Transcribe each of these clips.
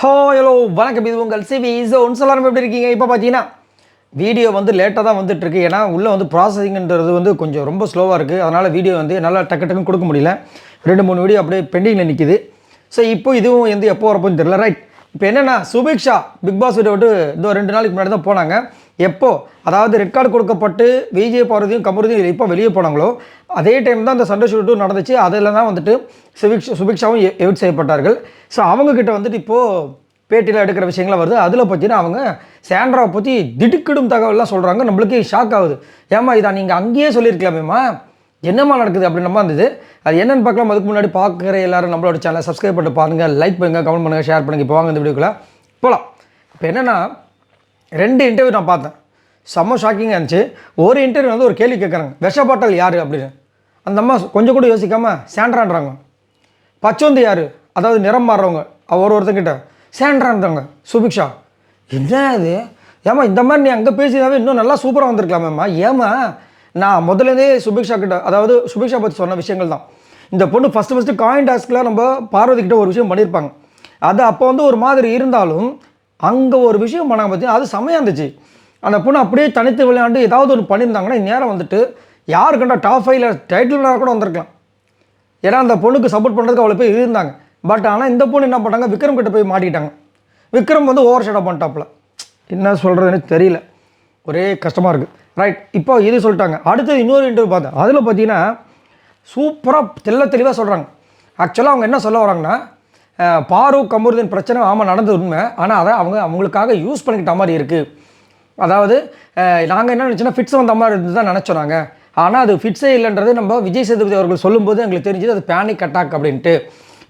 Hello வணக்கம், இது உங்கள் சிவி ஜோன். எல்லாரும் எப்படி இருக்கீங்க? இப்போ பார்த்தீங்கன்னா வீடியோ வந்து லேட்டாக தான் வந்துட்டுருக்கு. ஏன்னா உள்ளே வந்து ப்ராசஸிங்கிறது வந்து கொஞ்சம் ரொம்ப ஸ்லோவாக இருக்குது. அதனால் வீடியோ வந்து நல்லா டக்குன்னு கொடுக்க முடியல. 2-3 வீடியோ அப்படியே பெண்டிங்கில் நிற்கிது. ஸோ இப்போ இதுவும் வந்து எப்போ வரப்போன்னு தெரியல. ரைட், இப்போ என்னென்னா சுபிக்ஷா பிக் பாஸ் வீட்டை விட்டு இந்த 2 நாளைக்கு முன்னாடி தான் போனாங்க. எப்போ அதாவது ரெட் கார்டு கொடுக்கப்பட்டு விஜய் பார்வதியும் கமருதியும் இப்போ வெளியே போனாங்களோ அதே டைம் தான் அந்த சண்டை ஷூட்டும் நடந்துச்சு. அதில் தான் வந்துட்டு சுபிக்ஷாவும் எவிட் செய்யப்பட்டார்கள். ஸோ அவங்கக்கிட்ட வந்துட்டு இப்போது பேட்டியில் எடுக்கிற விஷயங்கள்லாம் வருது. அதில் பார்த்தீங்கன்னா அவங்க சாண்ட்ராவை பற்றி திடுக்கிடும் தகவல்லாம் சொல்கிறாங்க. நம்மளுக்கு ஷாக் ஆகுது. ஏமா இதை நீங்கள் அங்கேயே சொல்லியிருக்கலாமேம்மா, என்னம்மா நடக்குது அப்படின்னு நம்ம இருந்தது. அது என்னென்னு பார்க்கலாம். அதுக்கு முன்னாடி பார்க்குற எல்லோரும் நம்மளோட சேனலை சப்ஸ்கிரைப் பண்ணிட்டு பாருங்கள், லைக் பண்ணுங்கள், கமெண்ட் பண்ணுங்கள், ஷேர் பண்ணுங்கள். இப்போ வாங்க இந்த வீடியோக்குள்ளே போகலாம். இப்போ என்னென்னா 2 இன்டர்வியூ நான் பார்த்தேன். செம்ம ஷாக்கிங்காக இருந்துச்சு. ஒரு இன்டர்வியூ வந்து ஒரு கேள்வி கேட்குறாங்க, விஷ பாட்டல் யார் அப்படின்னு. அந்த அம்மா கொஞ்சம் கூட யோசிக்காமல் சாண்ட்ரான்றாங்க. பச்சோந்து யார், அதாவது நிறம் மாறுறவங்க ஒருத்தங்கிட்ட சாண்ட்ரான்றாங்க. சுபிக்ஷா என்ன அது, ஏமா இந்த மாதிரி நீ அங்கே பேசினாவே இன்னும் நல்லா சூப்பராக வந்திருக்கலாமேம்மா. ஏமா நான் முதலேருந்தே சுபிக்ஷா கிட்ட, அதாவது சுபிக்ஷா பற்றி சொன்ன விஷயங்கள் தான். இந்த பொண்ணு ஃபஸ்ட்டு காயின் டாஸ்கில் நம்ம பார்வதி கிட்ட ஒரு விஷயம் பண்ணியிருப்பாங்க. அது அப்போ வந்து ஒரு மாதிரி இருந்தாலும் அங்கே ஒரு விஷயம் பண்ணாங்க பார்த்தீங்கன்னா அது செமையாக இருந்துச்சு. அந்த பொண்ணு அப்படியே தனித்து விளையாண்டு ஏதாவது ஒன்று பண்ணியிருந்தாங்கன்னா இந்நேரம் வந்துட்டு யார் கண்டா டாப் 5ல் டைட்டில் கூட வந்திருக்கலாம். ஏன்னா அந்த பொண்ணுக்கு சப்போர்ட் பண்ணுறதுக்கு அவ்வளோ பேர் இருந்தாங்க. பட் ஆனால் இந்த பொண்ணு என்ன பண்ணாங்க, விக்ரம் கிட்ட போய் மாட்டிக்கிட்டாங்க. விக்ரம் வந்து ஓவர் ஷேடாக பண்ணிட்டாப்புல. என்ன சொல்கிறதுன்னு தெரியல, ஒரே கஷ்டமாக இருக்குது. ரைட், இப்போ இது சொல்லிட்டாங்க. அடுத்தது இன்னொரு இன்டர்வியூ பார்த்தேன். அதில் பார்த்தீங்கன்னா சூப்பராக தெளிவாக சொல்கிறாங்க. ஆக்சுவலாக அவங்க என்ன சொல்ல வராங்கன்னா, பாரு கமருதீன் பிரச்சனை ஆமாம் நடந்தது உண்மை, ஆனால் அதை அவங்களுக்காக யூஸ் பண்ணிக்கிட்ட மாதிரி இருக்குது. அதாவது நாங்கள் என்ன நினச்சோன்னா ஃபிட்ஸ் வந்த மாதிரி இருந்து தான் நினச்சோம் நாங்கள். ஆனால் அது ஃபிட்ஸே இல்லைன்றது நம்ம விஜய் சேதுபதி அவர்கள் சொல்லும்போது எங்களுக்கு தெரிஞ்சது அது பேனிக் அட்டாக் அப்படின்ட்டு.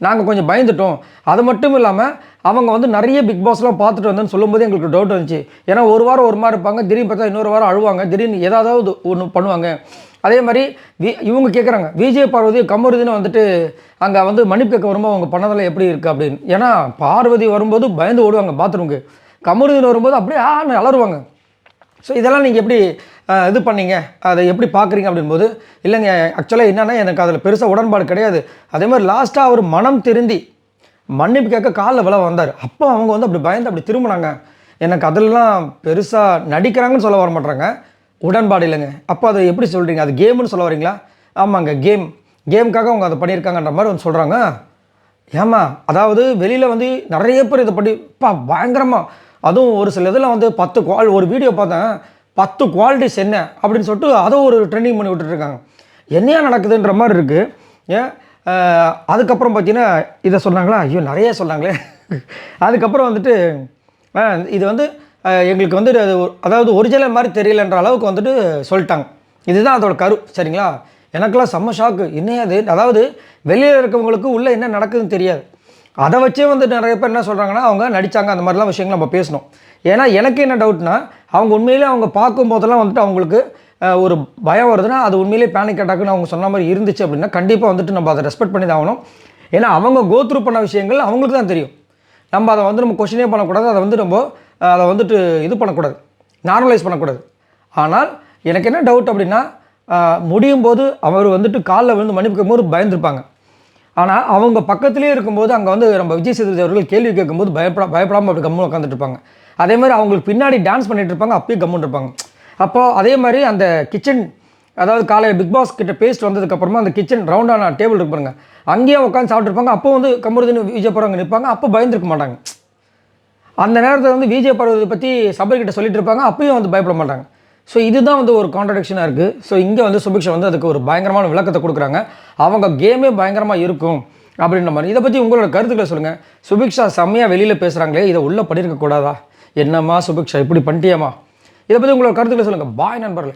நாங்கள் கொஞ்சம் பயந்துட்டோம். அது மட்டும் இல்லாமல் அவங்க வந்து நிறைய பிக் பாஸ்லாம் பார்த்துட்டு வந்தேன்னு சொல்லும்போது எங்களுக்கு டவுட் வந்துச்சு. ஏன்னா ஒரு வாரம் ஒரு மாதிரி இருப்பாங்க, திடீர்னு பார்த்தா இன்னொரு வாரம் அழுவாங்க, திடீர்னு ஏதாவது ஒன்று பண்ணுவாங்க. அதே மாதிரி இவங்க கேட்குறாங்க, விஜய் பார்வதி கமருதின்னு வந்துட்டு அங்கே வந்து மன்னிப்பு கேட்க வரும்போது அவங்க பண்ணதெல்லாம் எப்படி இருக்குது அப்படின்னு. ஏன்னா பார்வதி வரும்போது பயந்து ஓடுவாங்க பாத்ரூமுக்கு, கமருதின்னு வரும்போது அப்படியே அலறுவாங்க. ஸோ இதெல்லாம் நீங்கள் எப்படி இது பண்ணீங்க, அதை எப்படி பார்க்குறீங்க அப்படின்போது, இல்லைங்க ஆக்சுவலாக என்னென்னா எனக்கு அதில் பெருசாக உடன்பாடு கிடையாது. அதே மாதிரி லாஸ்ட்டாக அவர் மனம் திருந்தி மன்னிப்பு கேட்க காலில் விழ வந்தார். அப்போ அவங்க வந்து அப்படி பயந்து அப்படி திரும்பினாங்க. எனக்கு அதிலலாம் பெருசாக நடிக்கிறாங்கன்னு சொல்ல வர மாட்டாங்க, உடன்பாடு இல்லைங்க. அப்போ அதை எப்படி சொல்கிறீங்க, அது கேமுன்னு சொல்ல வரீங்களா? ஆமாங்க, கேமுக்காக அவங்க அதை பண்ணியிருக்காங்கன்ற மாதிரி வந்து சொல்கிறாங்க. ஏமா அதாவது வெளியில் வந்து நிறைய பேர் இதை பண்ணி பயங்கரமாக, அதுவும் ஒரு சில இதில் வந்து 10 ஒரு வீடியோ பார்த்தேன், 10 குவாலிட்டிஸ் என்ன அப்படின்னு சொல்லிட்டு அதை ஒரு ட்ரெண்டிங் பண்ணி விட்டுட்ருக்காங்க. என்னையா நடக்குதுன்ற மாதிரி இருக்குது. ஏன் அதுக்கப்புறம் பார்த்தீங்கன்னா இதை சொன்னாங்களா, ஐயோ நிறைய சொன்னாங்களே. அதுக்கப்புறம் வந்துட்டு இது வந்து எங்களுக்கு வந்து அதாவது ஒரிஜினல் மாதிரி தெரியலன்ற அளவுக்கு வந்துட்டு சொல்லிட்டாங்க. இதுதான் அதோட கரு, சரிங்களா? எனக்கெல்லாம் செம்ம ஷாக்கு. என்னையாது, அதாவது வெளியில் இருக்கவங்களுக்கு உள்ளே என்ன நடக்குதுன்னு தெரியாது. அதை வச்சே வந்து நிறைய பேர் என்ன சொல்கிறாங்கன்னா அவங்க நடித்தாங்க, அந்த மாதிரிலாம் விஷயங்கள் நம்ம பேசணும். ஏன்னா எனக்கு என்ன டவுட்னா, அவங்க உண்மையிலே அவங்க பார்க்கும்போதெல்லாம் வந்துட்டு அவங்களுக்கு ஒரு பயம் வருதுன்னா அது உண்மையிலே பேனிக் அட்டாக்குன்னு அவங்க சொன்ன மாதிரி இருந்துச்சு அப்படின்னா கண்டிப்பாக வந்துட்டு நம்ம அதை ரெஸ்பெக்ட் பண்ணி தான் ஆகணும். ஏன்னா அவங்க கோத்ரூ பண்ண விஷயங்கள் அவங்களுக்கு தான் தெரியும். நம்ம அதை வந்து நம்ம கொஸ்டினே பண்ணக்கூடாது, அதை வந்து நம்ம அதை வந்துட்டு இது பண்ணக்கூடாது, நார்மலைஸ் பண்ணக்கூடாது. ஆனால் எனக்கு என்ன டவுட் அப்படின்னா, முடியும் போது அவர் வந்துட்டு காலில் விழுந்து மன்னிப்பு கேட்கும்போது பயந்துருப்பாங்க. ஆனால் அவங்க பக்கத்துலேயே இருக்கும்போது அங்கே வந்து நம்ம விஜய் சேதுபதி அவர்கள் கேள்வி கேட்கும்போது பயப்படாமல் அப்படி கம்முன்னு உட்காந்துட்டு இருப்பாங்க. அதே மாதிரி அவங்களுக்கு பின்னாடி டான்ஸ் பண்ணிகிட்டு இருப்பாங்க, அப்பயே கம்முன்னு இருப்பாங்க. அப்போது அதே மாதிரி அந்த கிச்சன், அதாவது காலையில் பிக் பாஸ் கிட்ட பேசிட்டு வந்ததுக்கப்புறமா அந்த கிச்சன் ரவுண்டான டேபிள் இருக்கு பாருங்க, அங்கேயே உட்காந்து சாப்பிட்ருப்பாங்க. அப்போ வந்து கமருதின்னு விஜய் பார்வதி நிற்பாங்க, அப்போ பயந்துருக்க மாட்டாங்க. அந்த நேரத்தில் வந்து விஜய் பார்வதி பற்றி சபைக்கிட்ட சொல்லிட்டு இருப்பாங்க, அப்பயும் வந்து பயப்பட மாட்டாங்க. ஸோ இதுதான் வந்து ஒரு கான்ட்ரடிக்ஷனாக இருக்குது. ஸோ இங்கே வந்து சுபிக்ஷா வந்து அதுக்கு ஒரு பயங்கரமான விளக்கத்தை கொடுக்குறாங்க. அவங்க கேமே பயங்கரமாக இருக்கும் அப்படின்ற மாதிரி. இதை பற்றி உங்களோட கருத்துக்களை சொல்லுங்கள். சுபிக்ஷா செம்மையாக வெளியில் பேசுகிறாங்களே, இதை உள்ளே பண்ணியிருக்கக்கூடாதா? என்னம்மா சுபிக்ஷா இப்படி பண்ணிட்டியாம்மா? இதை பற்றி உங்களோட கருத்துக்களை சொல்லுங்கள். பாய் நண்பர்களே.